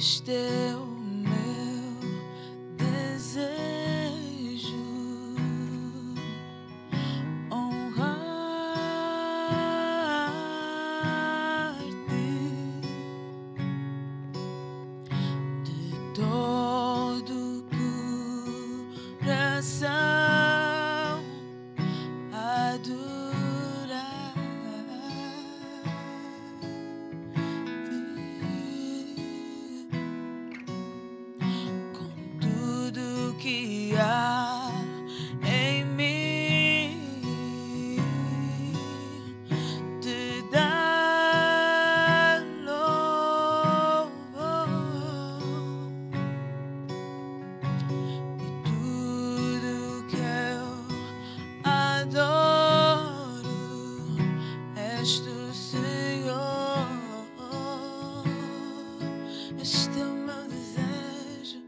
Este é o meu desejo, honrar-te de todo o coração, com tudo que há em mim, te dar louvor, e tudo que eu adoro és tu, Senhor. Este é o meu desejo,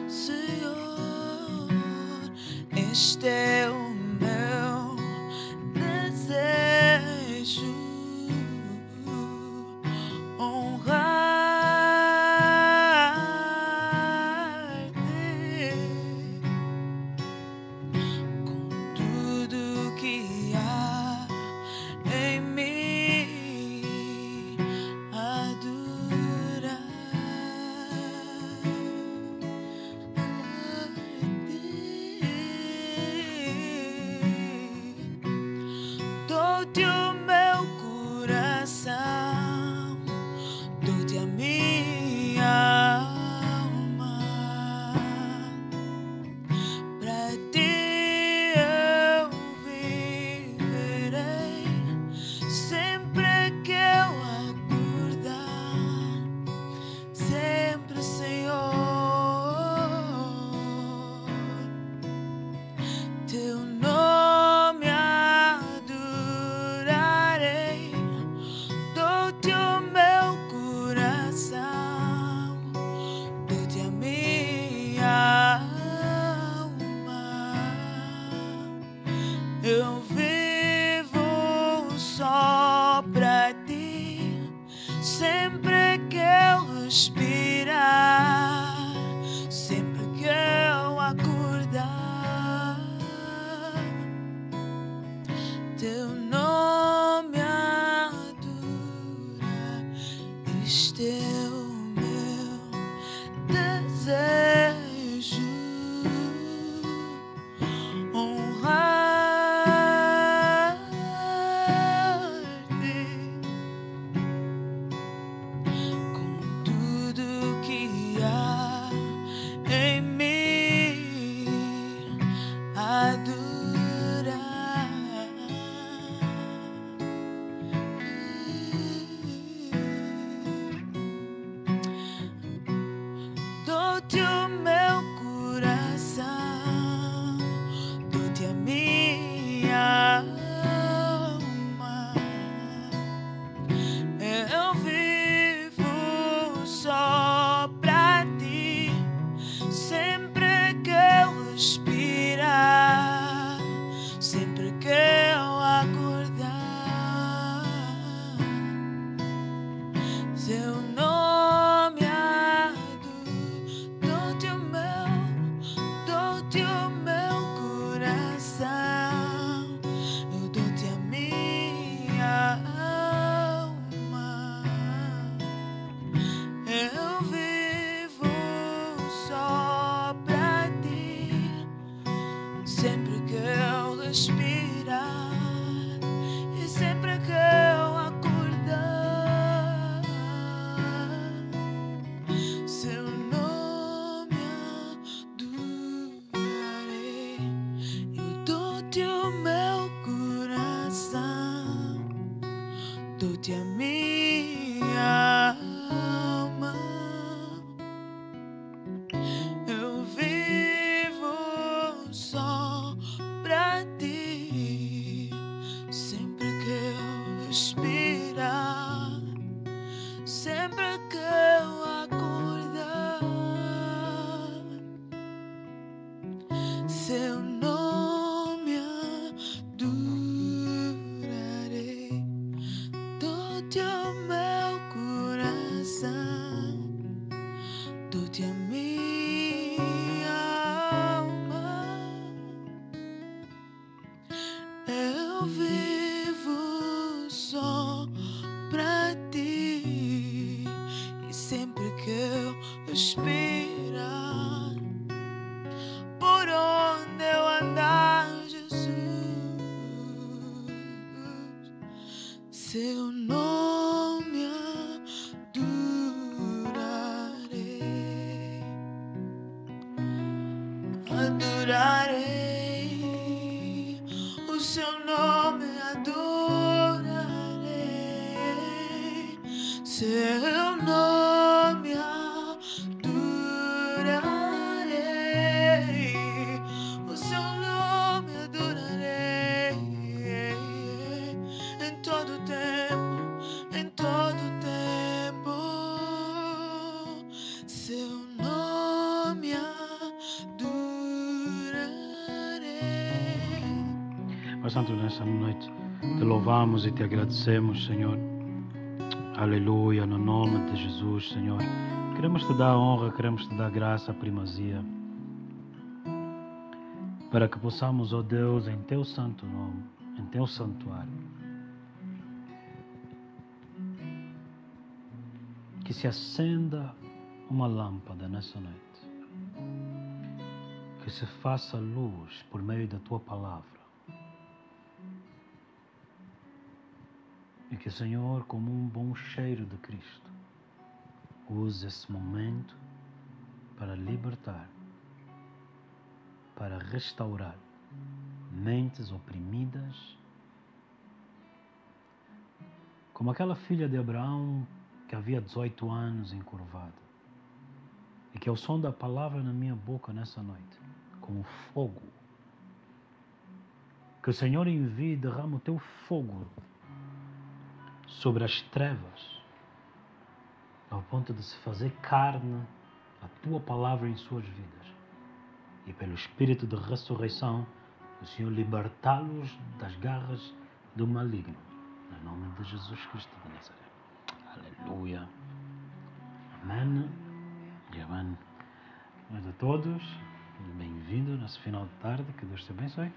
Senhor. Este é o meu desejo, honrar-te com tudo que há em mim, dou-te o meu coração, dou-te a minha alma, para ti eu viverei, sempre que eu acordar, sempre, Senhor, teu nome adorarei, dou-te o meu coração, dou-te a minha alma, eu vivo só pra ti, sempre que eu respirar, sempre que eu acordar, teu nome adora. Este é o meu desejo, honrar-te com tudo que há em mim, adorar. Dou-te o meu coração, dou-te a minha alma, eu vivo só pra ti, sempre que eu respirar, sempre que eu acordar, teu nome dou-te o meu coração, eu dou-te a minha alma, eu vivo só pra ti, sempre que eu respirar e sempre que eu acordar, seu nome adorarei, eu dou-te o meu coração, dou-te a minha alma, eu vivo só pra ti, sempre que eu respirar, sempre que eu acordar, seu nome adorarei, dou-te o meu coração, inspirar por onde eu andar, Jesus. Seu nome adorarei, adorarei, o seu nome adorarei, seu nome adorarei, o seu nome adorarei, em todo tempo, em todo tempo, seu nome adorarei. Pai Santo, nessa noite te louvamos e te agradecemos, Senhor. Aleluia, no nome de Jesus, Senhor. Queremos te dar honra, queremos te dar graça, primazia, para que possamos, ó Deus, em teu santo nome, em teu santuário, que se acenda uma lâmpada nessa noite, que se faça luz por meio da tua palavra, e que, Senhor, como um bom cheiro de Cristo, use esse momento para libertar, para restaurar mentes oprimidas, como aquela filha de Abraão que havia 18 anos encurvada, e que ao som da palavra na minha boca nessa noite, como fogo, que o Senhor envie e derrame o teu fogo sobre as trevas, ao ponto de se fazer carne a tua palavra em suas vidas, e pelo Espírito de ressurreição, o Senhor libertá-los das garras do maligno, no nome de Jesus Cristo de Nazaré. Aleluia. Amém. E amém. Noite a todos, bem-vindo nesse final de tarde, que Deus te abençoe.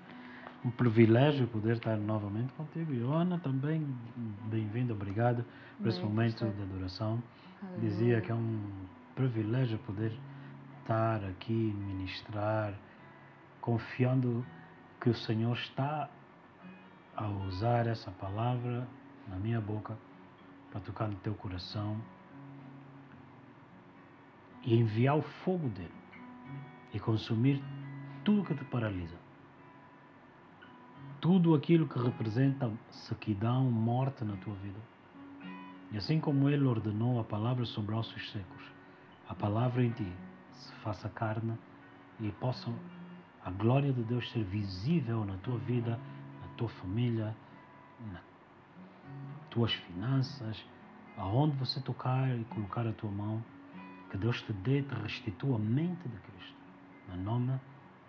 Um privilégio poder estar novamente contigo. E Ana também, bem-vindo, obrigado por esse momento de adoração. Dizia que é um privilégio poder estar aqui, ministrar, confiando que o Senhor está a usar essa palavra na minha boca para tocar no teu coração e enviar o fogo dele e consumir tudo que te paralisa, tudo aquilo que representa sequidão, morte na tua vida. E assim como ele ordenou a palavra sobre ossos secos, a palavra em ti se faça carne e possa a glória de Deus ser visível na tua vida, na tua família, nas tuas finanças, aonde você tocar e colocar a tua mão, que Deus te dê, te restitua a mente de Cristo, no nome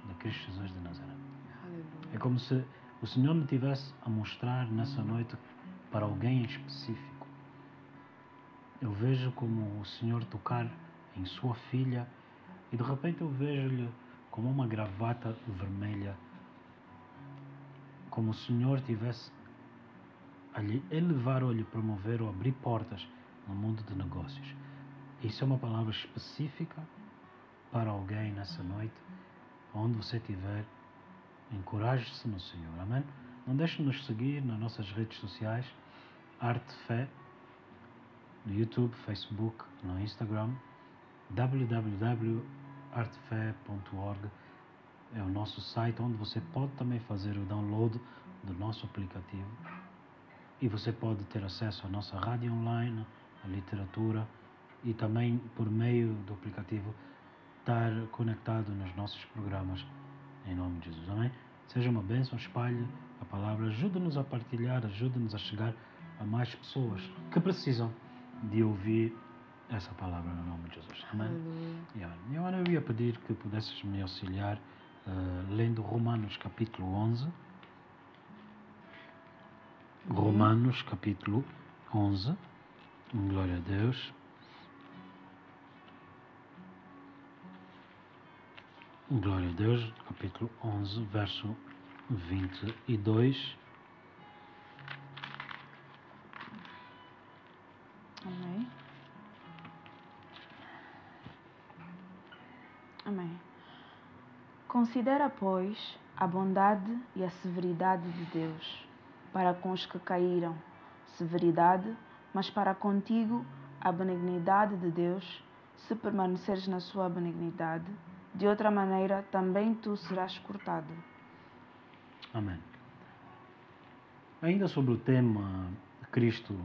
de Cristo Jesus de Nazaré. Aleluia. É como se o Senhor me tivesse a mostrar nessa noite para alguém em específico. Eu vejo como o Senhor tocar em sua filha e de repente eu vejo-lhe como uma gravata vermelha, como o Senhor tivesse a lhe elevar ou lhe promover ou abrir portas no mundo de negócios. Isso é uma palavra específica para alguém nessa noite, onde você estiver. Encoraje-se no Senhor, amém? Não deixe de nos seguir nas nossas redes sociais, Arte Fé, no YouTube, Facebook, no Instagram, www.artefé.org é o nosso site onde você pode também fazer o download do nosso aplicativo e você pode ter acesso à nossa rádio online, à literatura e também por meio do aplicativo estar conectado nos nossos programas. Em nome de Jesus, amém? Seja uma bênção, espalhe a palavra, ajude-nos a partilhar, ajude-nos a chegar a mais pessoas que precisam de ouvir essa palavra no nome de Jesus, amém? E agora eu ia pedir que pudesses me auxiliar lendo Romanos capítulo 11. Romanos capítulo 11, glória a Deus. Glória a Deus, capítulo 11, verso 22. Amém. Considera, pois, a bondade e a severidade de Deus. Para com os que caíram, severidade, mas para contigo a benignidade de Deus, se permaneceres na sua benignidade, de outra maneira também tu serás cortado. Amém. Ainda sobre o tema Cristo,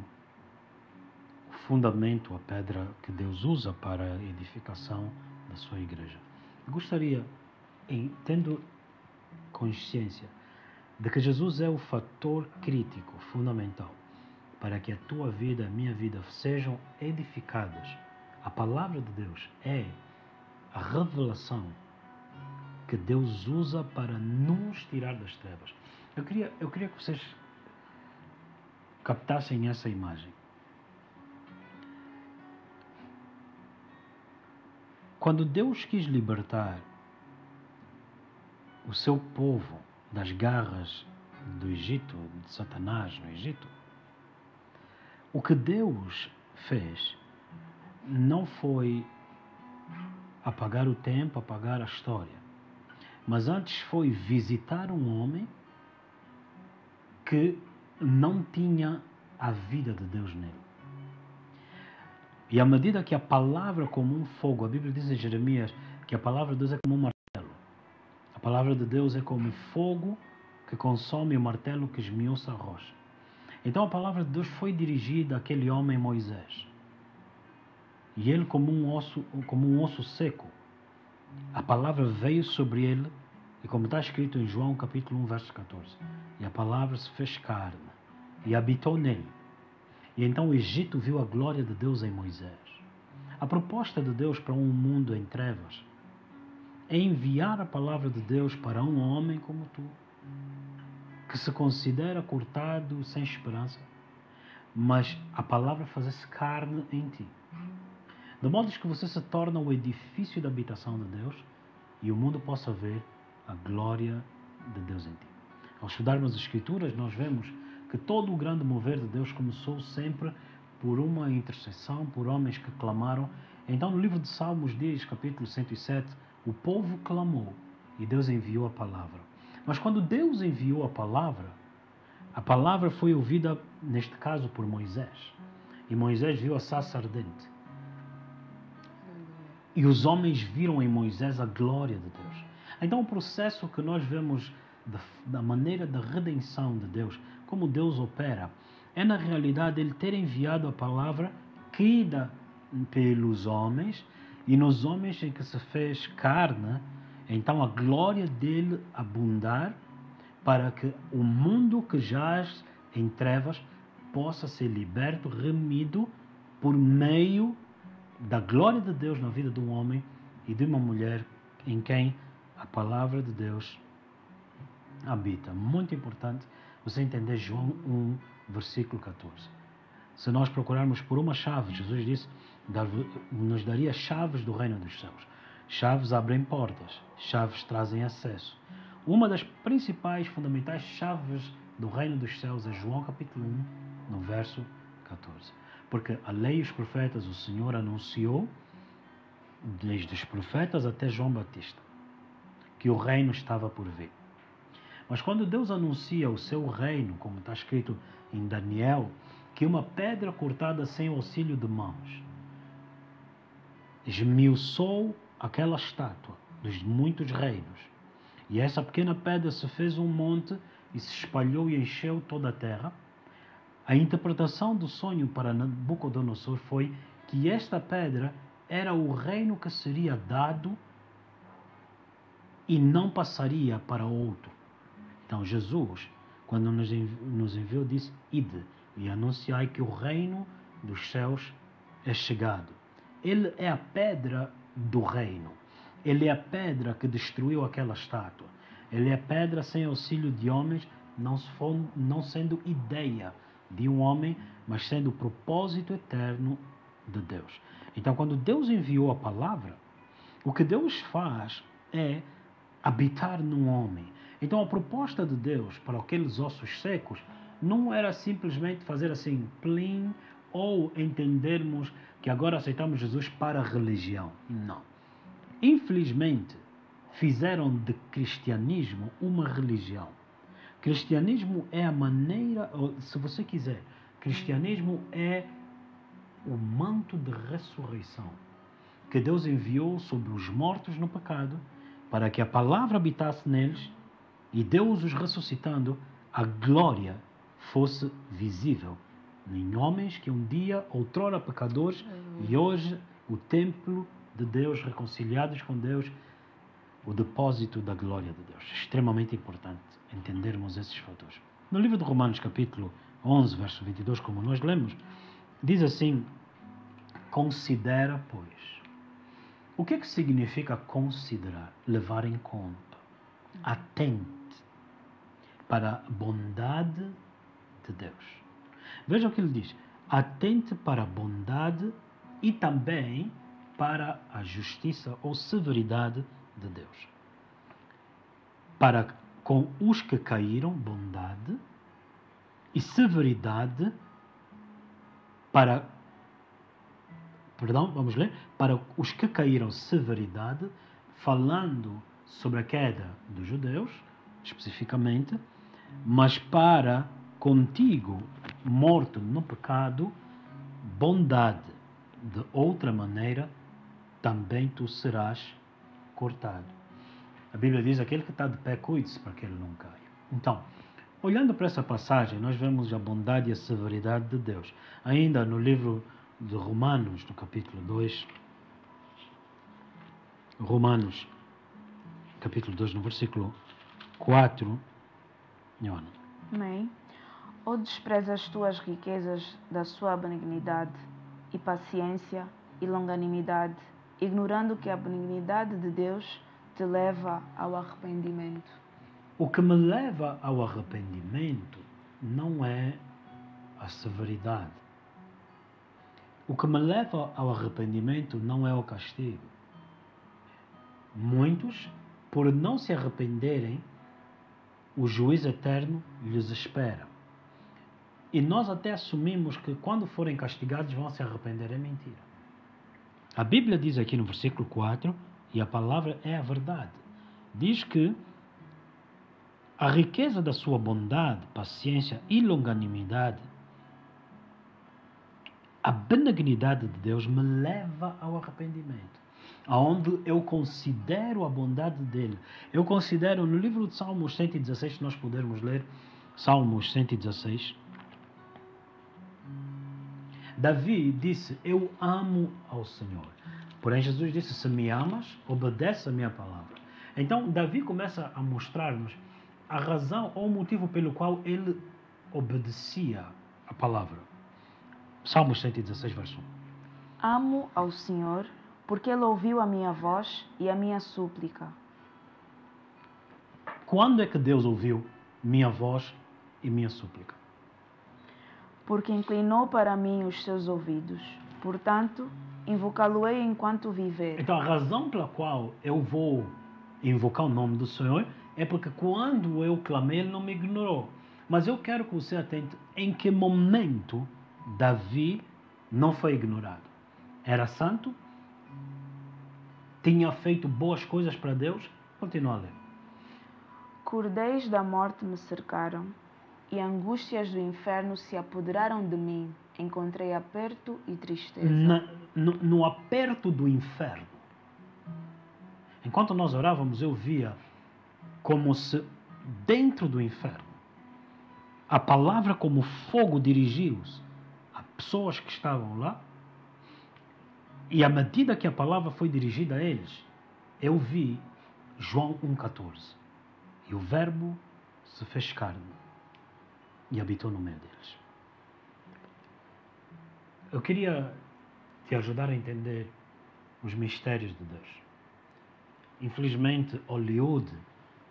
o fundamento, a pedra que Deus usa para a edificação da sua igreja. Eu gostaria, tendo consciência de que Jesus é o fator crítico, fundamental, para que a tua vida e a minha vida sejam edificadas. A palavra de Deus é a revelação que Deus usa para nos tirar das trevas. Eu queria que vocês captassem essa imagem. Quando Deus quis libertar o seu povo das garras do Egito, de Satanás no Egito, o que Deus fez não foi apagar o tempo, apagar a história, mas antes foi visitar um homem que não tinha a vida de Deus nele. E à medida que a palavra como um fogo, a Bíblia diz em Jeremias que a palavra de Deus é como um martelo. A palavra de Deus é como fogo que consome o martelo que esmiuça a rocha. Então a palavra de Deus foi dirigida àquele homem Moisés. E ele como um osso seco. A palavra veio sobre ele, e como está escrito em João capítulo 1, verso 14. E a palavra se fez carne e habitou nele. E então o Egito viu a glória de Deus em Moisés. A proposta de Deus para um mundo em trevas é enviar a palavra de Deus para um homem como tu, que se considera cortado, sem esperança, mas a palavra faz-se carne em ti. De modo que você se torna o edifício da habitação de Deus e o mundo possa ver a glória de Deus em ti. Ao estudarmos as Escrituras, nós vemos que todo o grande mover de Deus começou sempre por uma intercessão, por homens que clamaram. Então no livro de Salmos diz, capítulo 107, o povo clamou e Deus enviou a palavra. Mas quando Deus enviou a palavra foi ouvida, neste caso, por Moisés. E Moisés viu a sarça ardente. E os homens viram em Moisés a glória de Deus. Então o processo que nós vemos da maneira da redenção de Deus, como Deus opera, é na realidade Ele ter enviado a palavra crida pelos homens, e nos homens em que se fez carne, então a glória dele abundar, para que o mundo que jaz em trevas possa ser liberto, remido, por meio da glória de Deus na vida de um homem e de uma mulher em quem a palavra de Deus habita. Muito importante você entender João 1, versículo 14. Se nós procurarmos por uma chave, Jesus disse, nos daria chaves do reino dos céus. Chaves abrem portas, chaves trazem acesso. Uma das principais, fundamentais chaves do reino dos céus é João capítulo 1, no verso 14. Porque a lei e os profetas o Senhor anunciou, desde os profetas até João Batista, que o reino estava por vir. Mas quando Deus anuncia o seu reino, como está escrito em Daniel, que uma pedra cortada sem auxílio de mãos esmiuçou aquela estátua dos muitos reinos. E essa pequena pedra se fez um monte e se espalhou e encheu toda a terra. A interpretação do sonho para Nabucodonosor foi que esta pedra era o reino que seria dado e não passaria para outro. Então Jesus, quando nos enviou, disse, ide e anunciai que o reino dos céus é chegado. Ele é a pedra do reino. Ele é a pedra que destruiu aquela estátua. Ele é a pedra sem auxílio de homens, não sendo ideia de um homem, mas sendo o propósito eterno de Deus. Então, quando Deus enviou a palavra, o que Deus faz é habitar num homem. Então, a proposta de Deus para aqueles ossos secos não era simplesmente fazer assim, plim, ou entendermos que agora aceitamos Jesus para a religião. Não. Infelizmente, fizeram de cristianismo uma religião. Cristianismo é a maneira, ou, se você quiser, cristianismo é o manto de ressurreição que Deus enviou sobre os mortos no pecado, para que a palavra habitasse neles, e Deus os ressuscitando, a glória fosse visível em homens que um dia, outrora pecadores, e hoje o templo de Deus, reconciliados com Deus, o depósito da glória de Deus. Extremamente importante entendermos esses fatores. No livro de Romanos, capítulo 11, verso 22, como nós lemos, diz assim: considera, pois. O que é que significa considerar? Levar em conta. Atente para a bondade de Deus. Veja o que ele diz. Atente para a bondade e também para a justiça ou severidade de Deus. Para com os que caíram, bondade, e severidade para... Perdão, vamos ler. Para os que caíram, severidade, falando sobre a queda dos judeus, especificamente, mas para contigo, morto no pecado, bondade. De outra maneira, também tu serás cortado. A Bíblia diz: aquele que está de pé, cuide-se para que ele não caia. Então, olhando para essa passagem, nós vemos a bondade e a severidade de Deus. Ainda no livro de Romanos, no capítulo 2, Romanos, capítulo 2, no versículo 4, Joana. Amém. Ou desprezas tu as riquezas da sua benignidade e paciência e longanimidade, ignorando que a benignidade de Deus te leva ao arrependimento? O que me leva ao arrependimento não é a severidade. O que me leva ao arrependimento não é o castigo. Muitos, por não se arrependerem, o juízo eterno lhes espera. E nós até assumimos que quando forem castigados vão se arrepender. É mentira. A Bíblia diz aqui no versículo 4, e a palavra é a verdade, diz que a riqueza da sua bondade, paciência e longanimidade, a benignidade de Deus me leva ao arrependimento, aonde eu considero a bondade dele. Eu considero, no livro de Salmos 116, se nós pudermos ler Salmos 116, Davi disse: eu amo ao Senhor. Porém Jesus disse: se me amas, obedece a minha palavra. Então Davi começa a mostrar-nos a razão ou o motivo pelo qual ele obedecia a palavra. Salmos 116, verso 1. Amo ao Senhor, porque Ele ouviu a minha voz e a minha súplica. Quando é que Deus ouviu minha voz e minha súplica? Porque inclinou para mim os seus ouvidos. Portanto, invocá-lo-ei enquanto viver. Então a razão pela qual eu vou invocar o nome do Senhor é porque quando eu clamei, Ele não me ignorou. Mas eu quero que você atente em que momento Davi não foi ignorado. Era santo, tinha feito boas coisas para Deus. Continua a ler. Cordéis da morte me cercaram, e angústias do inferno se apoderaram de mim. Encontrei aperto e tristeza. No aperto do inferno. Enquanto nós orávamos, eu via como se dentro do inferno a palavra como fogo dirigiu-se a pessoas que estavam lá, e à medida que a palavra foi dirigida a eles, eu vi João 1,14. E o verbo se fez carne e habitou no meio deles. Eu queria te ajudar a entender os mistérios de Deus. Infelizmente, Hollywood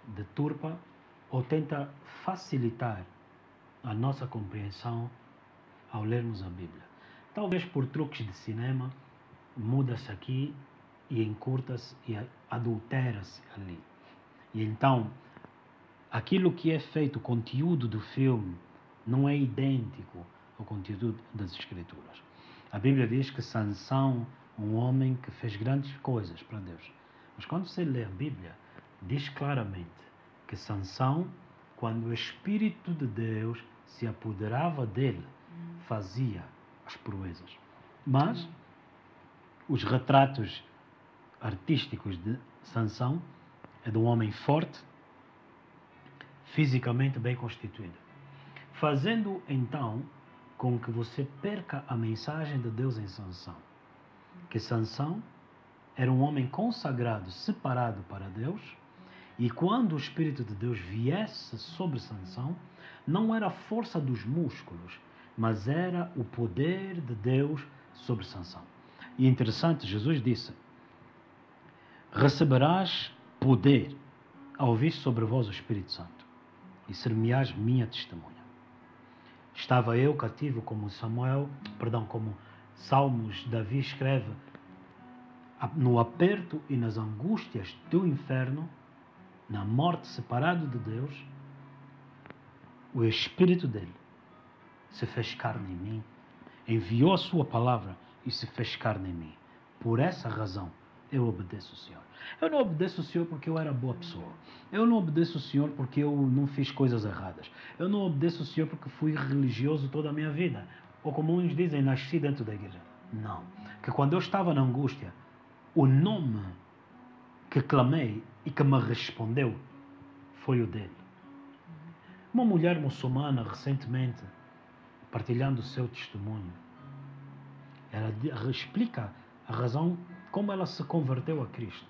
deturpa ou tenta facilitar a nossa compreensão ao lermos a Bíblia. Talvez por truques de cinema, muda-se aqui e encurta-se e adultera-se ali. E então, aquilo que é feito, o conteúdo do filme, não é idêntico ao conteúdo das Escrituras. A Bíblia diz que Sansão, um homem que fez grandes coisas para Deus. Mas quando você lê a Bíblia, diz claramente que Sansão, quando o Espírito de Deus se apoderava dele, fazia as proezas. Mas os retratos artísticos de Sansão é de um homem forte, fisicamente bem constituído, fazendo então com que você perca a mensagem de Deus em Sansão, que Sansão era um homem consagrado, separado para Deus, e quando o Espírito de Deus viesse sobre Sansão, não era a força dos músculos, mas era o poder de Deus sobre Sansão. E interessante, Jesus disse: receberás poder ao vir sobre vós o Espírito Santo, e ser-me-ás minha testemunha. Estava eu cativo, como Salmos, Davi escreve, no aperto e nas angústias do inferno, na morte, separado de Deus, o Espírito dele se fez carne em mim, enviou a sua palavra e se fez carne em mim. Por essa razão, eu obedeço o Senhor. Eu não obedeço o Senhor porque eu era boa pessoa. Eu não obedeço o Senhor porque eu não fiz coisas erradas. Eu não obedeço o Senhor porque fui religioso toda a minha vida. Ou como uns dizem, nasci dentro da igreja. Não. Que quando eu estava na angústia, o nome que clamei e que me respondeu foi o dele. Uma mulher muçulmana, recentemente, partilhando o seu testemunho, ela explica a razão como ela se converteu a Cristo.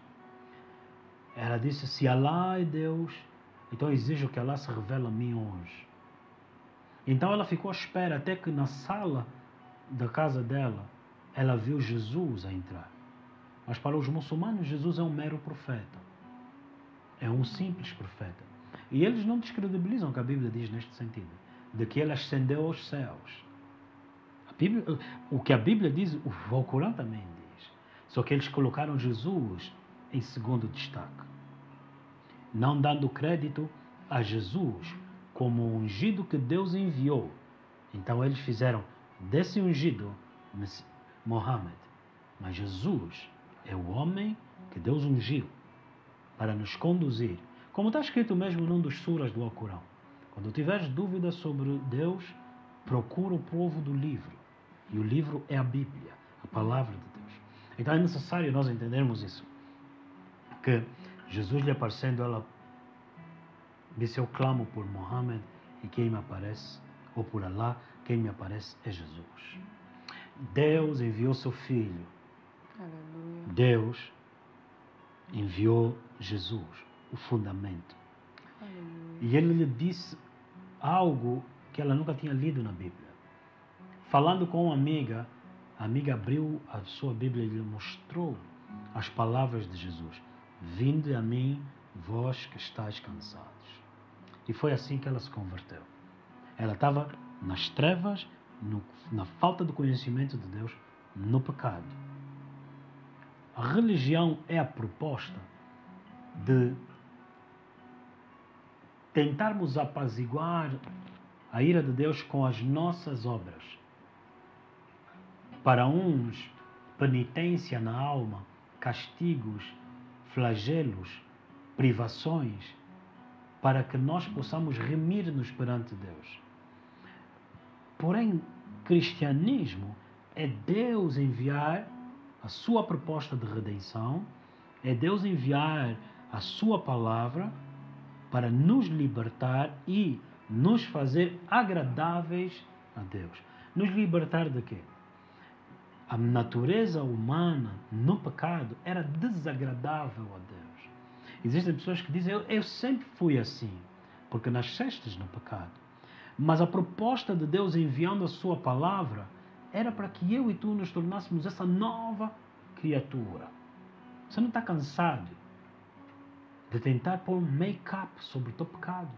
Ela disse: se Allah é Deus, então exijo que Allah se revele a mim hoje. Então ela ficou à espera até que na sala da casa dela ela viu Jesus a entrar. Mas para os muçulmanos, Jesus é um mero profeta. É um simples profeta. E eles não descredibilizam o que a Bíblia diz neste sentido, de que ele ascendeu aos céus. O que a Bíblia diz, o Corão também diz. Só que eles colocaram Jesus em segundo destaque, não dando crédito a Jesus como o ungido que Deus enviou. Então eles fizeram desse ungido Mohammed. Mas Jesus é o homem que Deus ungiu para nos conduzir. Como está escrito mesmo num dos suras do Alcorão. Quando tiveres dúvidas sobre Deus, procura o povo do livro. E o livro é a Bíblia, a palavra de Deus. Então é necessário nós entendermos isso. Que Jesus lhe aparecendo, ela disse: eu clamo por Mohammed e quem me aparece, ou por Allah, quem me aparece é Jesus. Deus enviou seu Filho. Aleluia. Deus enviou Jesus, o fundamento. Aleluia. E ele lhe disse algo que ela nunca tinha lido na Bíblia. Falando com uma amiga, a amiga abriu a sua Bíblia e lhe mostrou as palavras de Jesus: vinde a mim, vós que estáis cansados. E foi assim que ela se converteu. Ela estava nas trevas, na falta de conhecimento de Deus, no pecado. A religião é a proposta de tentarmos apaziguar a ira de Deus com as nossas obras. Para uns, penitência na alma, castigos, flagelos, privações, para que nós possamos remir-nos perante Deus. Porém, cristianismo é Deus enviar a sua proposta de redenção, é Deus enviar a sua palavra para nos libertar e nos fazer agradáveis a Deus. Nos libertar de quê? A natureza humana no pecado era desagradável a Deus. Existem pessoas que dizem: eu sempre fui assim, porque nascestes no pecado. Mas a proposta de Deus enviando a sua palavra era para que eu e tu nos tornássemos essa nova criatura. Você não está cansado de tentar pôr um make-up sobre o teu pecado,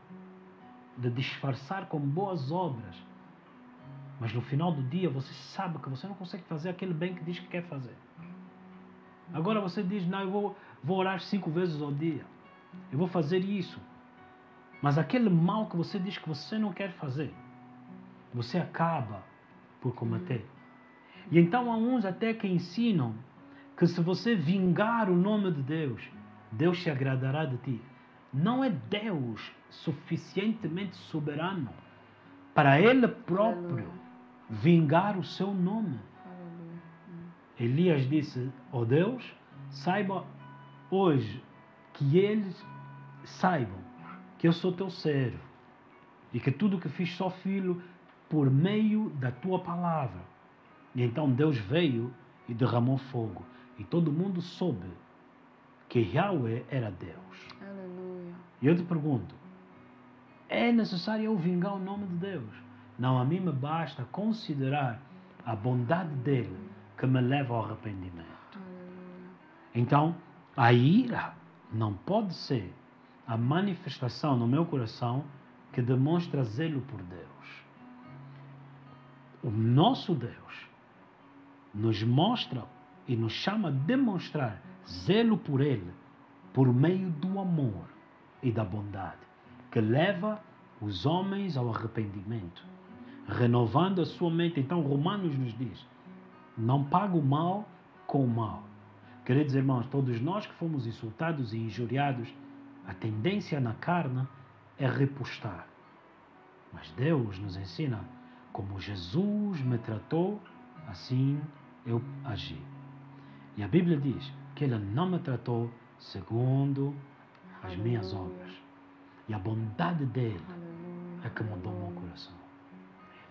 de disfarçar com boas obras, mas no final do dia você sabe que você não consegue fazer aquele bem que diz que quer fazer. Agora você diz: não, eu vou orar 5 vezes ao dia, eu vou fazer isso. Mas aquele mal que você diz que você não quer fazer, você acaba por cometer. E então há uns até que ensinam que se você vingar o nome de Deus, Deus se agradará de ti. Não é Deus suficientemente soberano para Ele próprio vingar o seu nome. Elias disse: ó Deus, saiba hoje que eles saibam que eu sou teu servo e que tudo o que fiz só filho por meio da tua palavra. E então Deus veio e derramou fogo e todo mundo soube que Yahweh era Deus. Aleluia. E eu te pergunto, é necessário eu vingar o nome de Deus? Não, a mim me basta considerar a bondade dele que me leva ao arrependimento. Então, a ira não pode ser a manifestação no meu coração que demonstra zelo por Deus. O nosso Deus nos mostra e nos chama a demonstrar zelo por Ele por meio do amor e da bondade que leva os homens ao arrependimento, renovando a sua mente. Então Romanos nos diz: não paga o mal com o mal. Queridos irmãos, todos nós que fomos insultados e injuriados, a tendência na carne é repostar. Mas Deus nos ensina: como Jesus me tratou, assim eu agi. E a Bíblia diz que Ele não me tratou segundo as minhas obras. E a bondade dele é que mudou o meu coração.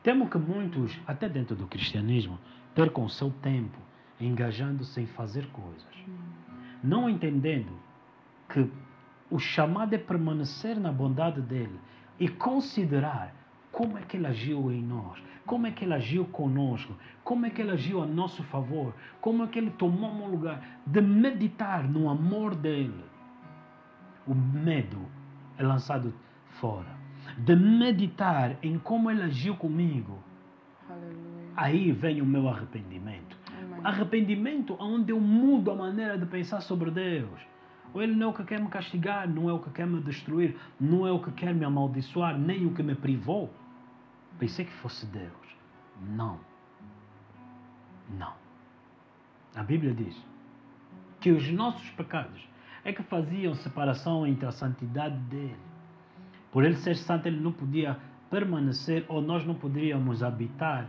Temo que muitos, até dentro do cristianismo, percam o seu tempo engajando-se em fazer coisas, não entendendo que o chamado é permanecer na bondade dele e considerar como é que ele agiu em nós, como é que ele agiu conosco, como é que ele agiu a nosso favor, como é que ele tomou um lugar, de meditar no amor dele. O medo é lançado fora. De meditar em como ele agiu comigo. Aleluia. Aí vem o meu arrependimento. Amém. Arrependimento onde eu mudo a maneira de pensar sobre Deus. Ou Ele não é o que quer me castigar, não é o que quer me destruir, não é o que quer me amaldiçoar, nem o que me privou. Pensei que fosse Deus. Não. Não. A Bíblia diz que os nossos pecados é que faziam separação entre a santidade dele. Por ele ser santo, ele não podia permanecer, ou nós não poderíamos habitar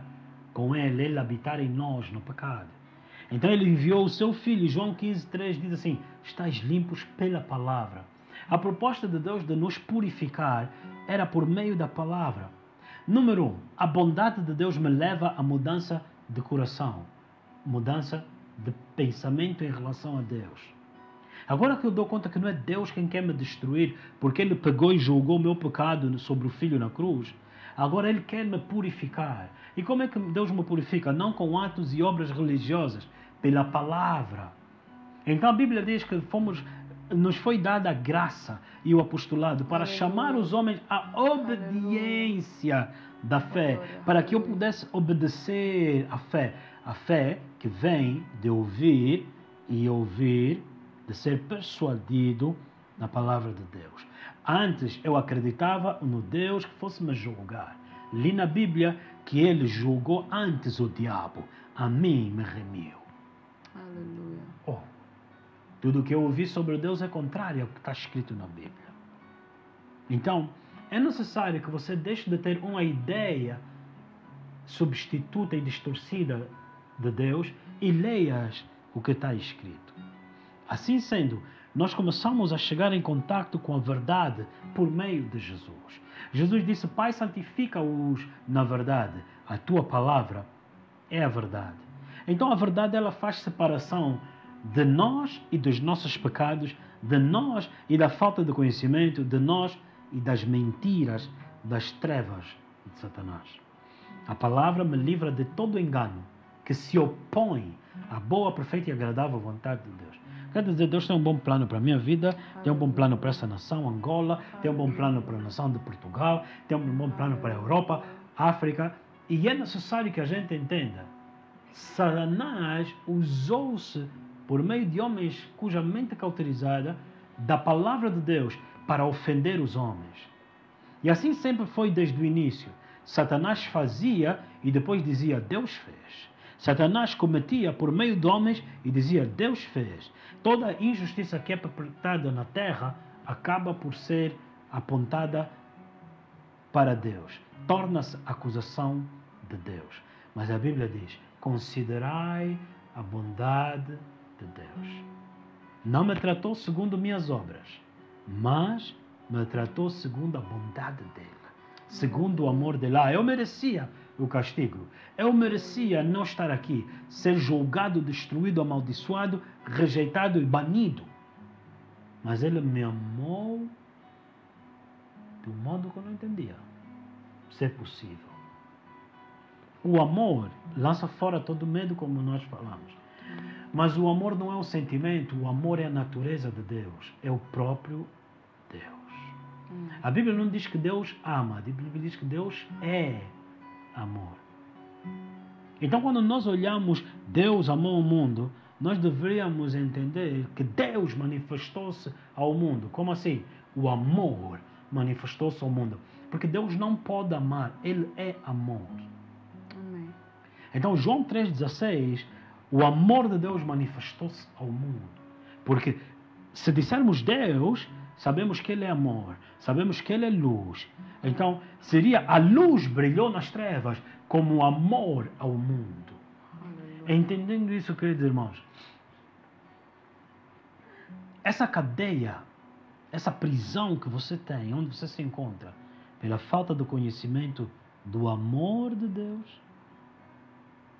com ele habitar em nós no pecado. Então ele enviou o seu filho. João 15:3 diz assim: estáis limpos pela palavra. A proposta de Deus de nos purificar era por meio da palavra. Número 1, a bondade de Deus me leva à mudança de coração, mudança de pensamento em relação a Deus. Agora que eu dou conta que não é Deus quem quer me destruir, porque Ele pegou e julgou o meu pecado sobre o Filho na cruz, agora Ele quer me purificar. E como é que Deus me purifica? Não com atos e obras religiosas, pela palavra. Então a Bíblia diz que nos foi dada a graça e o apostolado para chamar os homens à obediência da fé, para que eu pudesse obedecer à fé. A fé que vem de ouvir e ouvir, de ser persuadido na palavra de Deus. Antes eu acreditava no Deus que fosse me julgar. Li na Bíblia que ele julgou antes o diabo. A mim me remiu. Aleluia. Oh, tudo que eu ouvi sobre Deus é contrário ao que está escrito na Bíblia. Então, é necessário que você deixe de ter uma ideia substituta e distorcida de Deus e leias o que está escrito. Assim sendo, nós começamos a chegar em contato com a verdade por meio de Jesus. Jesus disse: Pai, santifica-os na verdade. A tua palavra é a verdade. Então a verdade, ela faz separação de nós e dos nossos pecados, de nós e da falta de conhecimento, de nós e das mentiras, das trevas de Satanás. A palavra me livra de todo engano que se opõe à boa, perfeita e agradável vontade de Deus. Quer dizer, Deus tem um bom plano para a minha vida, tem um bom plano para essa nação, Angola, tem um bom plano para a nação de Portugal, tem um bom plano para a Europa, África, e é necessário que a gente entenda. Satanás usou-se por meio de homens cuja mente é cauterizada da palavra de Deus para ofender os homens. E assim sempre foi desde o início. Satanás fazia e depois dizia: Deus fez. Satanás cometia por meio de homens e dizia, Deus fez. Toda injustiça que é perpetrada na terra acaba por ser apontada para Deus. Torna-se acusação de Deus. Mas a Bíblia diz, considerai a bondade de Deus. Não me tratou segundo minhas obras, mas me tratou segundo a bondade dele, segundo o amor dele. Eu merecia o castigo. Eu merecia não estar aqui, ser julgado, destruído, amaldiçoado, rejeitado e banido. Mas ele me amou de um modo que eu não entendia ser possível. O amor lança fora todo medo, como nós falamos. Mas o amor não é um sentimento, o amor é a natureza de Deus, é o próprio Deus. A Bíblia não diz que Deus ama, a Bíblia diz que Deus é amor. Então, quando nós olhamos Deus amou o mundo, nós deveríamos entender que Deus manifestou-se ao mundo. Como assim? O amor manifestou-se ao mundo. Porque Deus não pode amar, Ele é amor. Amém. Então, João 3,16, o amor de Deus manifestou-se ao mundo. Porque se dissermos Deus, sabemos que Ele é amor, sabemos que Ele é luz. Então, seria a luz brilhou nas trevas como amor ao mundo. Entendendo isso, queridos irmãos, essa cadeia, essa prisão que você tem, onde você se encontra, pela falta do conhecimento do amor de Deus,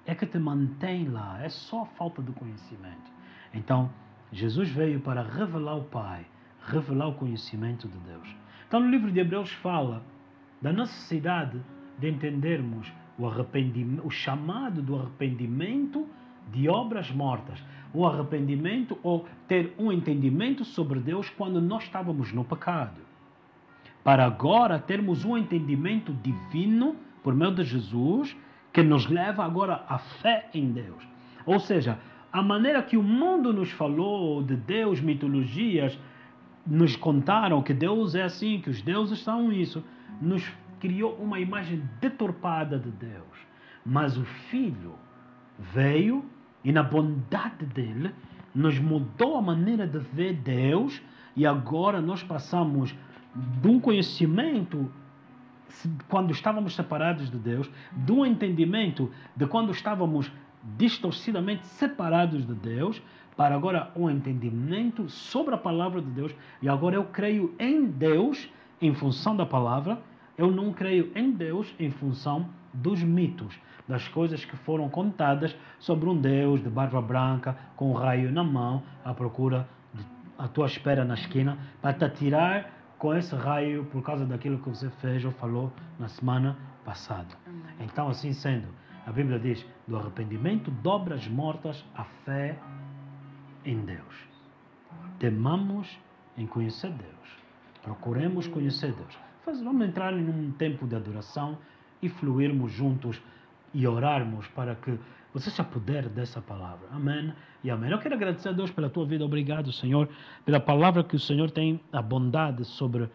é que te mantém lá, é só a falta do conhecimento. Então, Jesus veio para revelar o Pai, revelar o conhecimento de Deus. Então, no livro de Hebreus fala da necessidade de entendermos o chamado do arrependimento de obras mortas, o arrependimento ou ter um entendimento sobre Deus quando nós estávamos no pecado, para agora termos um entendimento divino por meio de Jesus, que nos leva agora à fé em Deus. Ou seja, a maneira que o mundo nos falou de Deus, mitologias, nos contaram que Deus é assim, que os deuses são isso, nos criou uma imagem deturpada de Deus. Mas o Filho veio e na bondade dele nos mudou a maneira de ver Deus e agora nós passamos de um conhecimento quando estávamos separados de Deus, de um entendimento de quando estávamos distorcidamente separados de Deus, para agora um entendimento sobre a palavra de Deus. E agora eu creio em Deus em função da palavra, eu não creio em Deus em função dos mitos, das coisas que foram contadas sobre um Deus de barba branca, com um raio na mão, à procura, à tua espera na esquina, para te atirar com esse raio por causa daquilo que você fez ou falou na semana passada. Então, assim sendo, a Bíblia diz, do arrependimento de obras mortas, a fé em Deus. Temamos em conhecer Deus. Procuremos conhecer Deus. Vamos entrar em um tempo de adoração e fluirmos juntos e orarmos para que você se apodere dessa palavra. Amém e amém. Eu quero agradecer a Deus pela tua vida. Obrigado, Senhor, pela palavra que o Senhor tem, a bondade sobre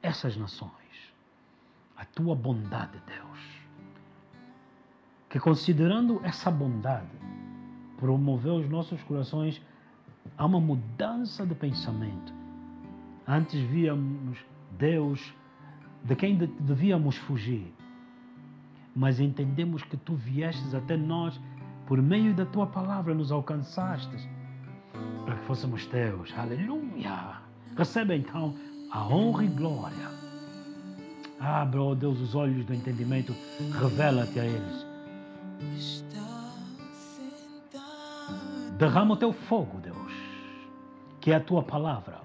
essas nações. A tua bondade, Deus. Que considerando essa bondade, promoveu os nossos corações a uma mudança de pensamento. Antes víamos Deus de quem devíamos fugir. Mas entendemos que tu viestes até nós, por meio da tua palavra nos alcançastes, para que fôssemos teus. Aleluia! Recebe então a honra e glória. Abra, ó Deus, os olhos do entendimento, revela-te a eles. Derrama o teu fogo, Deus, que é a tua palavra,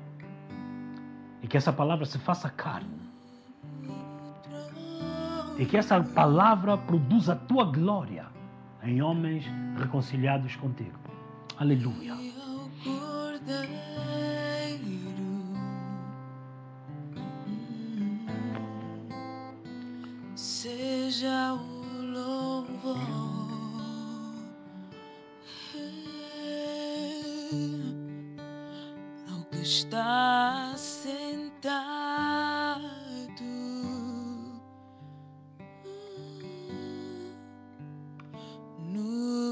e que essa palavra se faça carne. E que essa palavra produza a tua glória em homens reconciliados contigo. Aleluia. Seja o louvor ao que está sentado no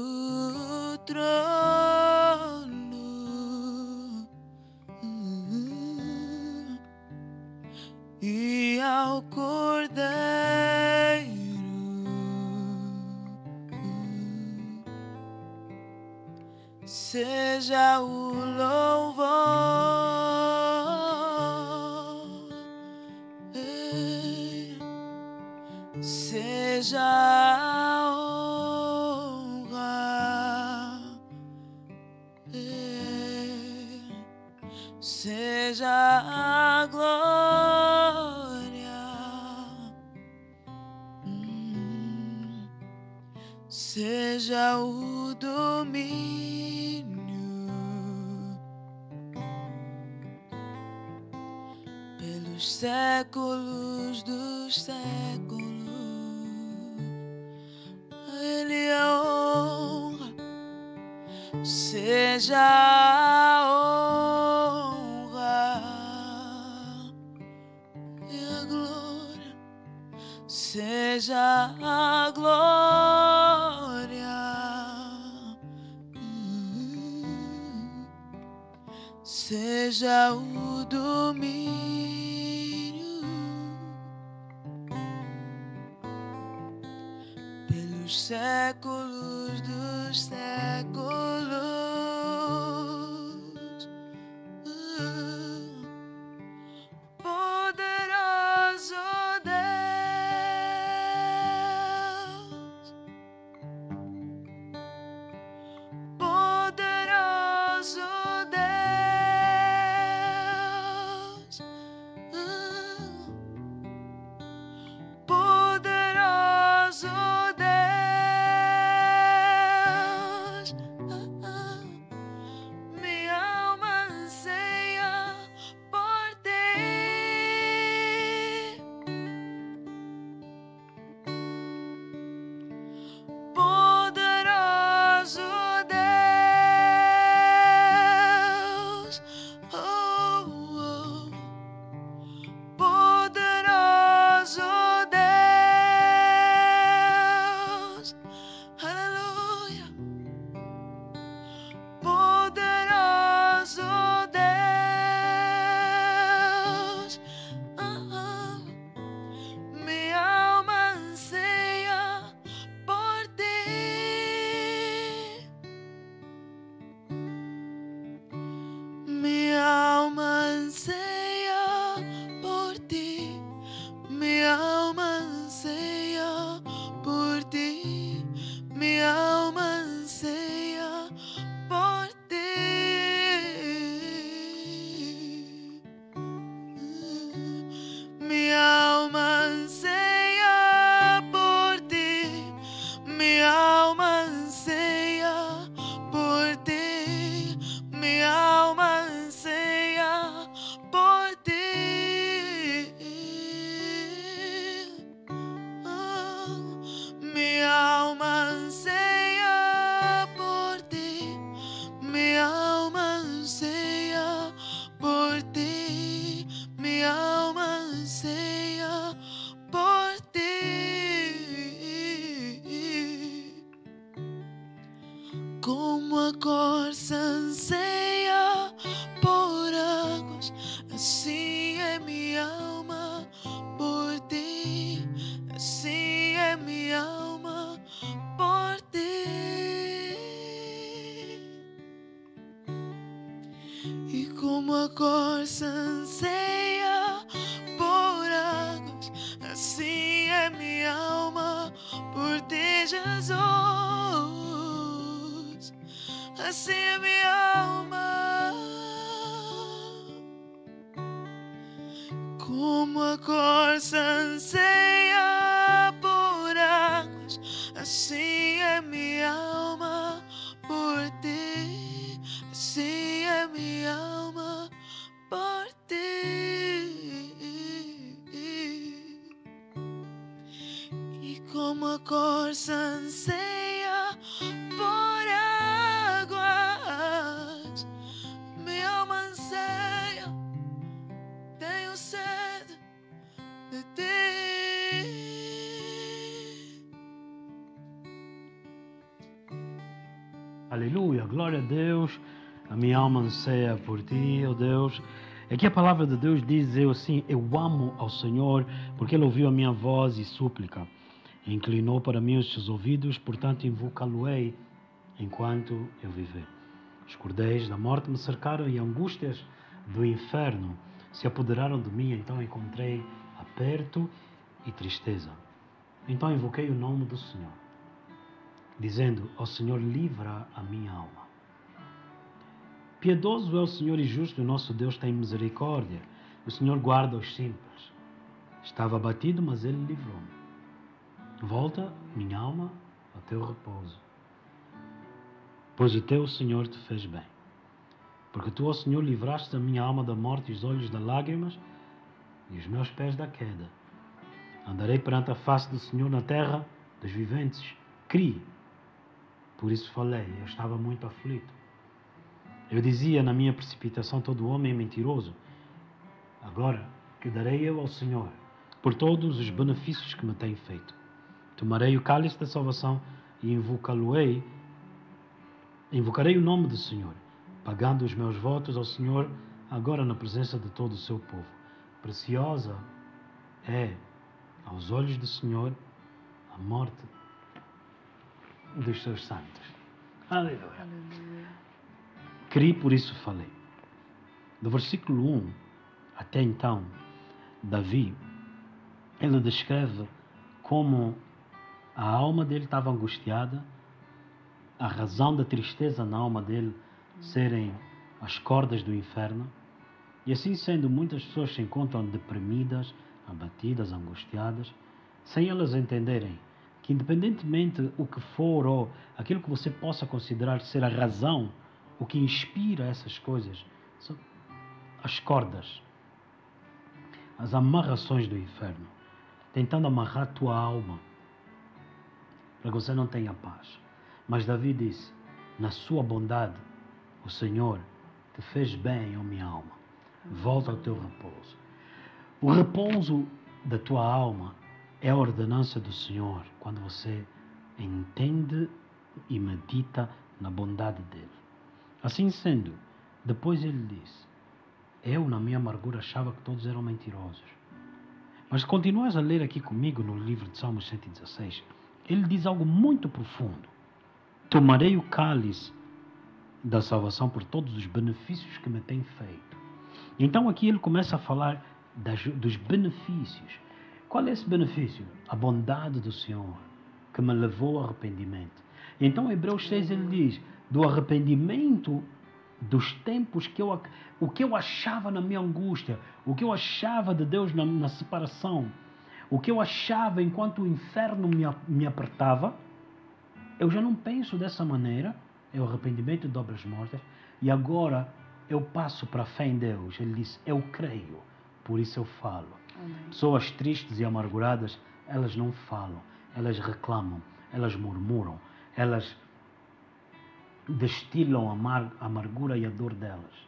ao Cordeiro, seja o louvor, seja a honra, seja a glória, seja o domínio pelos séculos dos séculos. A Ele a honra, seja a honra e a glória, seja a glória, seja o domínio pelos séculos dos séculos. Poderoso Deus, poderoso Deus, poderoso Deus, minha alma anseia por ti. Poderoso Deus, oh, oh. Poderoso Deus, aleluia. Poderoso Deus, minha alma anseia por ti. Minha alma anseia por ti. Minha alma anseia por ti. Minha alma anseia por ti. Minha alma anseia por ti. Minha alma anseia por ti. Minha alma anseia por ti. Minha alma anseia por ti. Minha alma anseia por ti. Minha alma anseia por ti. Como a corça anseia por águas, assim é minha alma por ti. Assim é minha alma por ti. E como a corça anseia por águas, assim é minha alma por ti, Jesus. Assim é minha alma. Como a corça anseia por águas, assim é minha alma por ti. Assim é minha alma por ti. E como a corça anseia por águas, minha alma anseia, tenho sede de ti. Aleluia, glória a Deus. A minha alma anseia por ti, ó Deus. Aqui a palavra de Deus diz assim: eu amo ao Senhor, porque Ele ouviu a minha voz e súplica. Inclinou para mim os seus ouvidos, portanto invocá-lo-ei enquanto eu viver. Os cordéis da morte me cercaram e angústias do inferno se apoderaram de mim, então encontrei aperto e tristeza. Então invoquei o nome do Senhor, dizendo: ao Senhor livra a minha alma. Piedoso é o Senhor e justo, o nosso Deus tem misericórdia. O Senhor guarda os simples. Estava abatido, mas Ele livrou-me. Volta, minha alma, ao teu repouso, pois o teu Senhor te fez bem. Porque tu, ó Senhor, livraste a minha alma da morte e os olhos das lágrimas e os meus pés da queda. Andarei perante a face do Senhor na terra dos viventes. Criei, por isso falei, eu estava muito aflito. Eu dizia na minha precipitação: todo homem é mentiroso. Agora que darei eu ao Senhor por todos os benefícios que me tem feito. Tomarei o cálice da salvação e invocarei o nome do Senhor, pagando os meus votos ao Senhor agora na presença de todo o seu povo. Preciosa é aos olhos do Senhor a morte dos seus santos. Aleluia. Criei, por isso falei. Do versículo 1 até então, Davi, ele descreve como a alma dele estava angustiada, a razão da tristeza na alma dele serem as cordas do inferno. E assim sendo, muitas pessoas se encontram deprimidas, abatidas, angustiadas, sem elas entenderem que, independentemente o que for ou aquilo que você possa considerar ser a razão, o que inspira essas coisas, são as cordas, as amarrações do inferno, tentando amarrar a tua alma para que você não tenha paz. Mas Davi disse: na sua bondade o Senhor te fez bem, ó minha alma. Volta ao teu repouso. O repouso da tua alma é a ordenança do Senhor quando você entende e medita na bondade dele. Assim sendo, depois ele disse: eu na minha amargura achava que todos eram mentirosos. Mas continuas a ler aqui comigo no livro de Salmos 116, ele diz algo muito profundo: tomarei o cálice da salvação por todos os benefícios que me tem feito. Então aqui ele começa a falar dos benefícios. Qual é esse benefício? A bondade do Senhor, que me levou ao arrependimento. Então Hebreus 6 ele diz, do arrependimento dos tempos o que eu achava na minha angústia, o que eu achava de Deus na separação, o que eu achava enquanto o inferno me apertava, eu já não penso dessa maneira. É o arrependimento de obras mortas. E agora eu passo para a fé em Deus. Ele disse: eu creio, por isso eu falo. Amém. Pessoas tristes e amarguradas, elas não falam, elas reclamam, elas murmuram, elas destilam a amargura e a dor delas.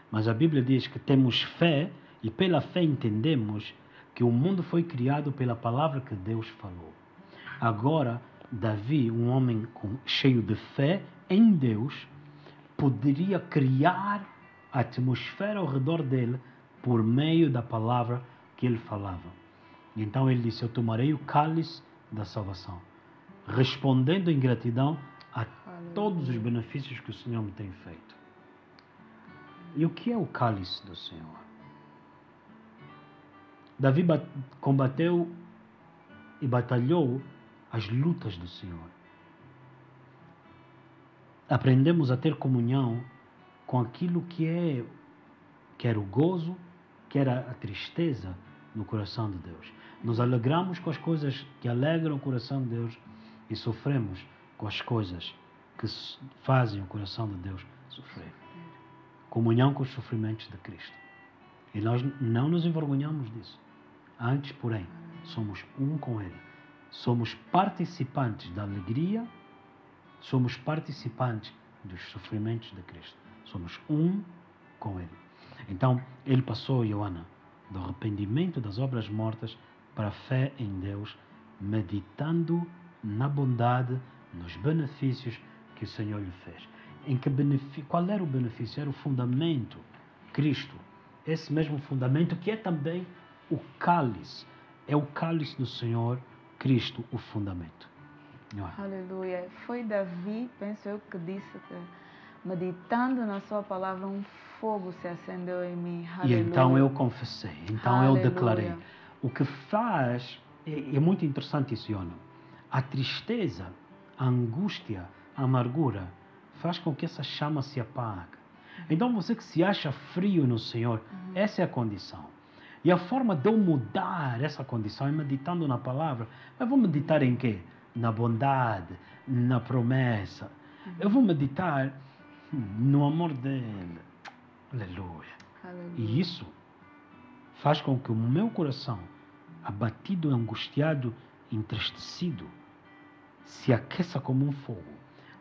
Mas a Bíblia diz que temos fé e pela fé entendemos que o mundo foi criado pela palavra que Deus falou. Agora, Davi, um homem cheio de fé em Deus, poderia criar a atmosfera ao redor dele por meio da palavra que ele falava. Então ele disse: eu tomarei o cálice da salvação, respondendo em gratidão a todos os benefícios que o Senhor me tem feito. E o que é o cálice do Senhor? Davi combateu e batalhou as lutas do Senhor. Aprendemos a ter comunhão com aquilo que era o gozo, que era a tristeza no coração de Deus. Nos alegramos com as coisas que alegram o coração de Deus e sofremos com as coisas que fazem o coração de Deus sofrer. Comunhão com os sofrimentos de Cristo. E nós não nos envergonhamos disso. Antes, porém, somos um com Ele. Somos participantes da alegria, somos participantes dos sofrimentos de Cristo. Somos um com Ele. Então, ele passou, Joana, do arrependimento das obras mortas para a fé em Deus, meditando na bondade, nos benefícios que o Senhor lhe fez. Qual era o benefício? Era o fundamento, Cristo. esse mesmo fundamento que é também o cálice. É o cálice do Senhor Cristo o fundamento. Não é? Aleluia. Foi Davi, penso eu, que disse que meditando na sua palavra um fogo se acendeu em mim. E Aleluia. então eu confessei, então Aleluia. eu declarei. O que faz, é muito interessante isso, Iona. A tristeza, a angústia, a amargura faz com que essa chama se apague. Então você que se acha frio no Senhor, essa é a condição. E a forma de eu mudar essa condição é meditando na palavra. Eu vou meditar em quê? Na bondade, na promessa. Eu vou meditar no amor dele. Aleluia. Aleluia. E isso faz com que o meu coração, abatido, angustiado, entristecido, se aqueça como um fogo,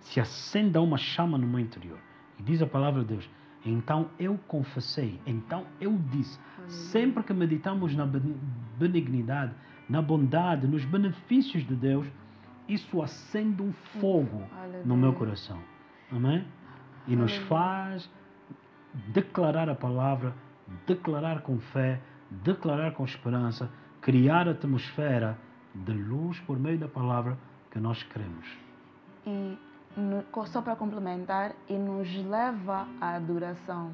se acenda uma chama no meu interior. E diz a palavra de Deus, então eu confessei, então eu disse. Sempre que meditamos na benignidade, na bondade, nos benefícios de Deus, isso acende um fogo no meu coração. Amém? E nos faz declarar a palavra, declarar com fé, declarar com esperança, criar a atmosfera de luz por meio da palavra que nós queremos. E só para complementar, e nos leva à adoração,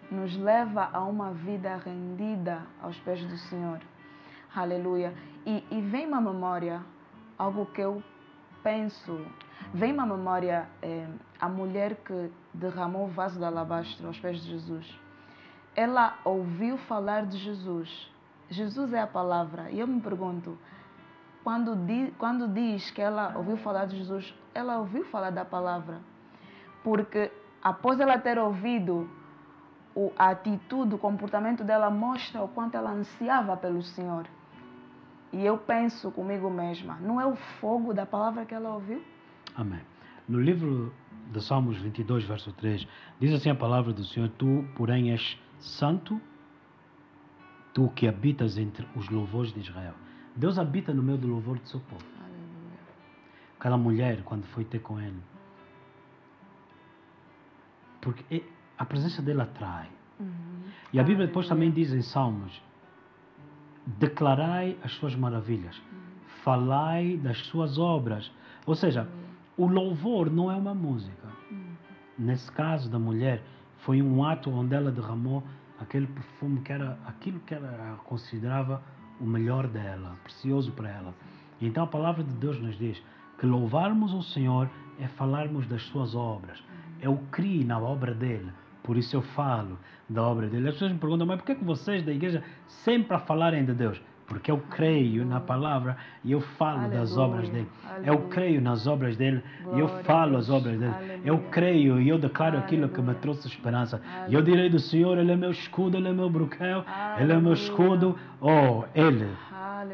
nos leva a uma vida rendida aos pés do Senhor. Aleluia. E vem-me à memória algo que eu penso, vem-me à memória a mulher que derramou o vaso de alabastro aos pés de Jesus. Ela ouviu falar de Jesus. Jesus é a palavra. E eu me pergunto, quando diz que ela ouviu falar de Jesus, ela ouviu falar da palavra. Porque após ela ter ouvido, a atitude, o comportamento dela mostra o quanto ela ansiava pelo Senhor. E eu penso comigo mesma, não é o fogo da palavra que ela ouviu? Amém. No livro de Salmos 22, verso 3, diz assim a palavra do Senhor: Tu, porém, és santo, tu que habitas entre os louvores de Israel. Deus habita no meio do louvor do seu povo. Aleluia. Aquela mulher, quando foi ter com ele, porque a presença dele atrai. E a Bíblia depois também diz em Salmos: declarai as suas maravilhas, falai das suas obras. Ou seja, o louvor não é uma música. Nesse caso da mulher, foi um ato onde ela derramou aquele perfume que era aquilo que ela considerava o melhor dela, precioso para ela. E então a palavra de Deus nos diz que louvarmos o Senhor é falarmos das suas obras. Eu criei na obra dele, por isso eu falo da obra dele. As pessoas me perguntam, mas por que vocês da igreja sempre a falarem de Deus? Porque eu creio na palavra e eu falo das obras dele. Eu creio nas obras dele e eu falo as obras dele. Eu creio e eu declaro aquilo que me trouxe esperança. E eu direi do Senhor, ele é meu escudo, ele é meu broquel, ele é meu escudo. Oh, ele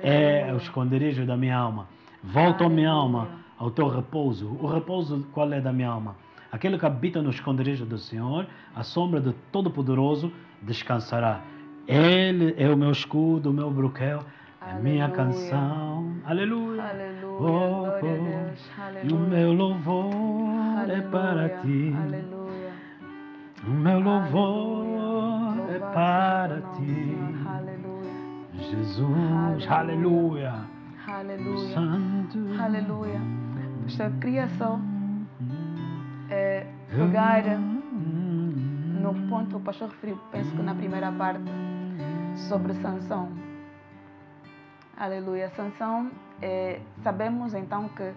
é o esconderijo da minha alma. Volta a minha alma ao teu repouso. O repouso qual é da minha alma? Aquele que habita no esconderijo do Senhor, a sombra do Todo-Poderoso descansará. Ele é o meu escudo, o meu broquel, a minha canção. Aleluia. Aleluia. Oh, Glória a oh. Deus. E Aleluia. o meu louvor é para ti. Aleluia. O meu louvor Aleluia. é Louvado para seja o teu nome, ti. Senhor. Aleluia. Jesus, aleluia. Aleluia. Santo. Aleluia. Pastor, queria só pegar no ponto que o pastor referiu, penso que na primeira parte, sobre Sansão. Aleluia. Sansão, sabemos então que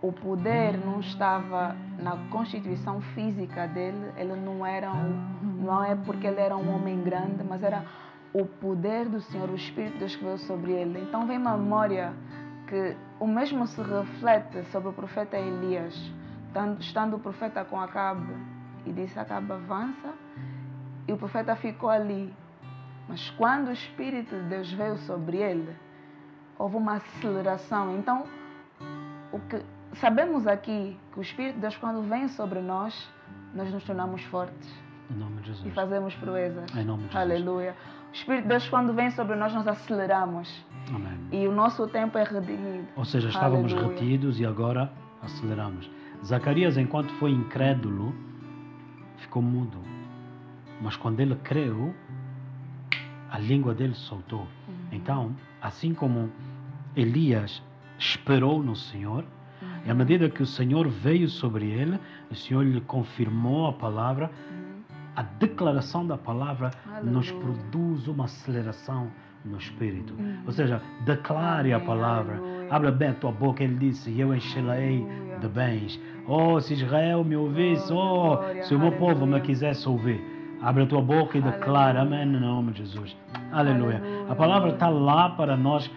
o poder não estava na constituição física dele, ele não é porque ele era um homem grande, mas era o poder do Senhor, o Espírito de Deus que veio sobre ele. Então vem à memória que o mesmo se reflete sobre o profeta Elias, estando o profeta com Acabe, e disse: Acabe, avança, e o profeta ficou ali. Mas quando o Espírito de Deus veio sobre ele, houve uma aceleração. Então, o que sabemos aqui, que o Espírito de Deus, quando vem sobre nós nos tornamos fortes. Em nome de Jesus. E fazemos proezas. Em nome de Jesus. Aleluia. O Espírito de Deus, quando vem sobre nós aceleramos. Amém. E o nosso tempo é redimido. Ou seja, estávamos Aleluia. retidos e agora aceleramos. Zacarias, enquanto foi incrédulo, ficou mudo. Mas quando ele creu, a língua dele soltou. Então, assim como Elias esperou no Senhor, e à medida que o Senhor veio sobre ele, o Senhor lhe confirmou a palavra, a declaração da palavra nos produz uma aceleração no Espírito. Ou seja, declare a palavra, abra bem a tua boca. Ele disse, e eu encherei de bens. Oh, se Israel me ouvisse, oh, se o meu povo me quisesse ouvir. Abre a tua boca e declara, amém, no nome de Jesus. Aleluia. A palavra está lá para nós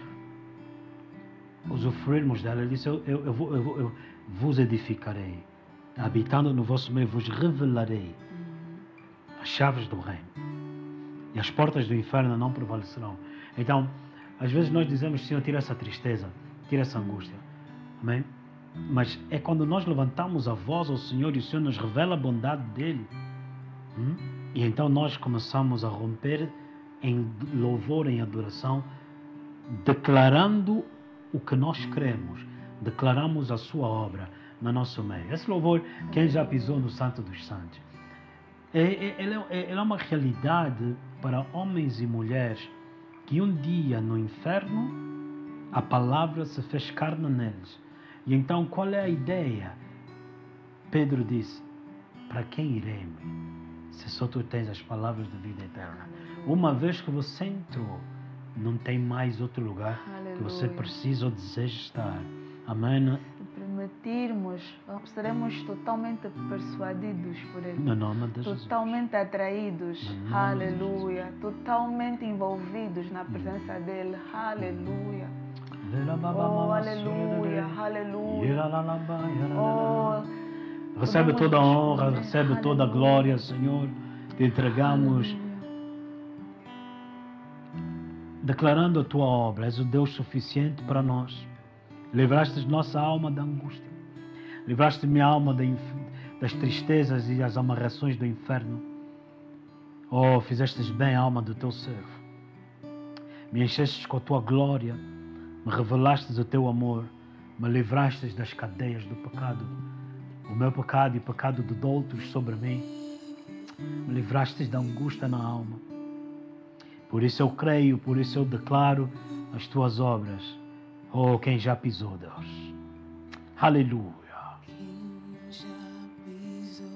usufruirmos dela. Ele disse, eu vos edificarei. Habitando no vosso meio, vos revelarei as chaves do reino. E as portas do inferno não prevalecerão. Então, às vezes nós dizemos, Senhor, tira essa tristeza, tira essa angústia. Amém? Mas é quando nós levantamos a voz ao Senhor e o Senhor nos revela a bondade dEle. E então nós começamos a romper em louvor, em adoração, declarando o que nós queremos. Declaramos a sua obra no nosso meio. Esse louvor, quem já pisou no Santo dos Santos, ele é uma realidade para homens e mulheres que um dia no inferno a palavra se fez carne neles. E então qual é a ideia? Pedro disse, para quem iremos, se só tu tens as palavras de vida eterna? Uma vez que você entrou, não tem mais outro lugar que você precisa ou deseja estar. Amém? Permitirmos, seremos totalmente persuadidos por Ele. No nome de Jesus. Totalmente atraídos. Aleluia. Totalmente envolvidos na presença dEle. Aleluia. Oh, aleluia. Aleluia. Oh, recebe toda a honra, recebe toda a glória, Senhor. Te entregamos. Declarando a tua obra, és o Deus suficiente para nós. Livraste nossa alma da angústia. Livraste minha alma das tristezas e das amarrações do inferno. Oh, fizestes bem a alma do teu servo. Me enchestes com a tua glória. Me revelastes o teu amor. Me livrastes das cadeias do pecado. O meu pecado e o pecado de outros sobre mim. Me livrastes da angústia na alma. Por isso eu creio, por isso eu declaro as tuas obras. Oh, quem já pisou, Deus. Aleluia. Quem já pisou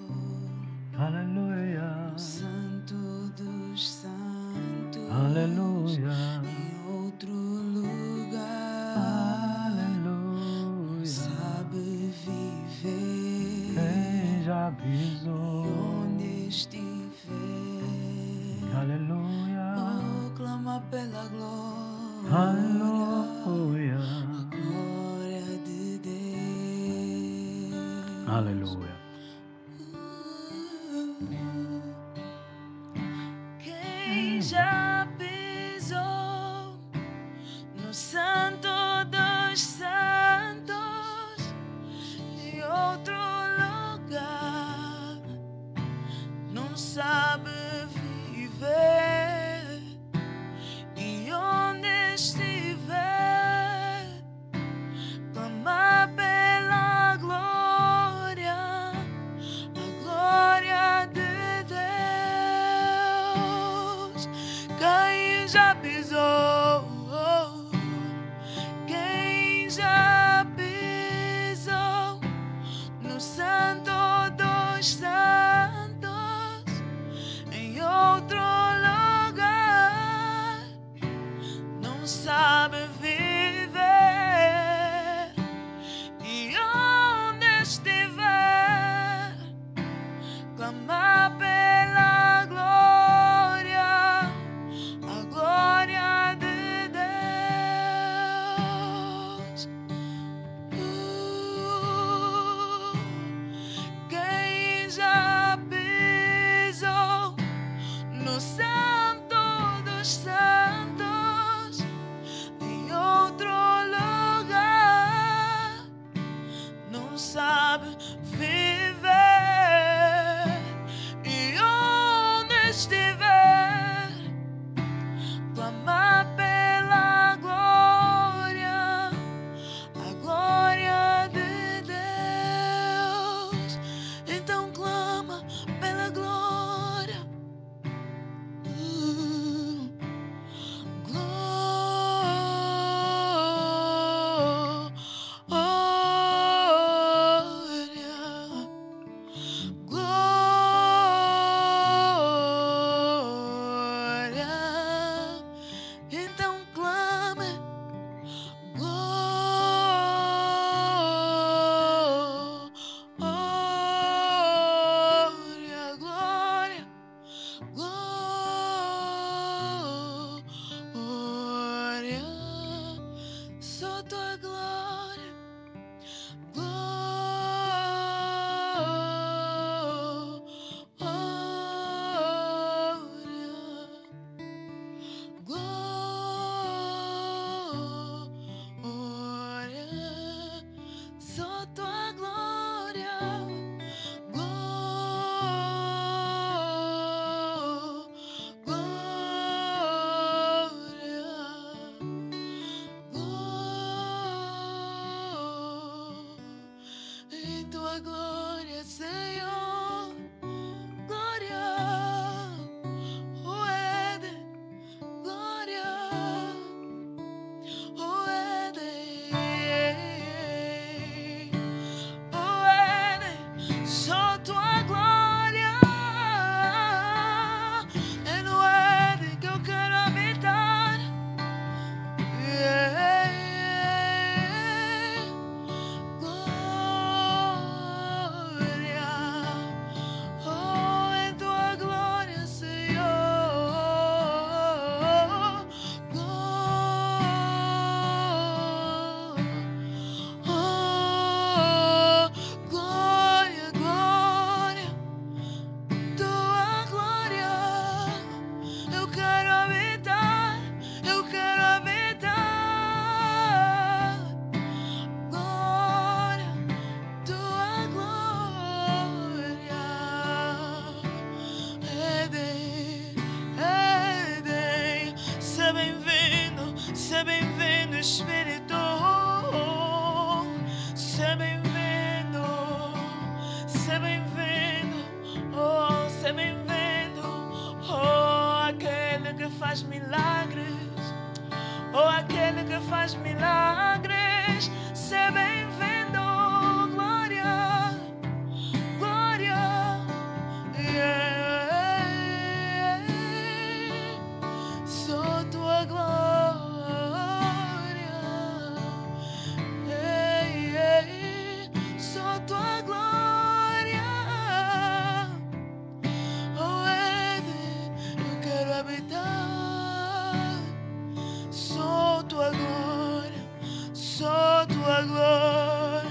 Aleluia. no Santo dos Santos. Aleluia. Em outro lugar. Aleluia. Sabe viver. Quem já pisou. Onde estiver. Aleluia. Oh, clama pela glória. Aleluia. Glória de Deus. Aleluia. Quem já pisou no Santo dos Santos de outro lugar não sabe viver. E onde estiver, clama pela glória, a glória de Deus. Quem já pisou, quem já pisou no Santo dos Santos, em outro lugar, não sabe viver. E onde estiver, clama pela glória, a glória de Deus. Quem já pisou no Santo dos Santos, em outro lugar, não sabe viver. E onde estiver, clama pela glória, a glória de Deus. Então clama pela glória. Espírito, seja bem-vindo, seja bem-vindo, oh, seja bem-vindo, oh, aquele que faz milagres, oh, aquele que faz milagres, seja bem-vindo, glória, glória, yeah. Só tua glória, só tua glória, oh Éder, eu quero habitar. Só tua glória, só tua glória,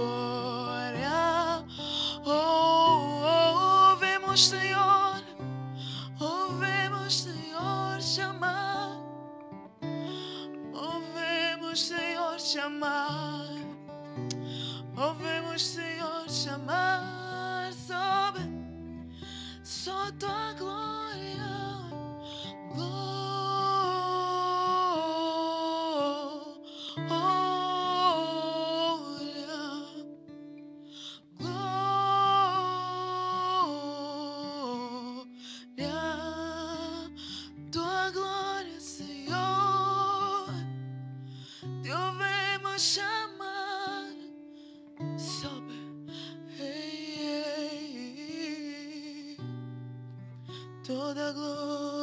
glória, oh, vemos, Senhor. Ouvemos, Senhor, chamar. Ouvemos, Senhor, chamar. Ouvemos, Senhor, chamar. Sobe, só tua glória. Tua glória, Senhor, te ouvemos chamar. Sobe, toda glória.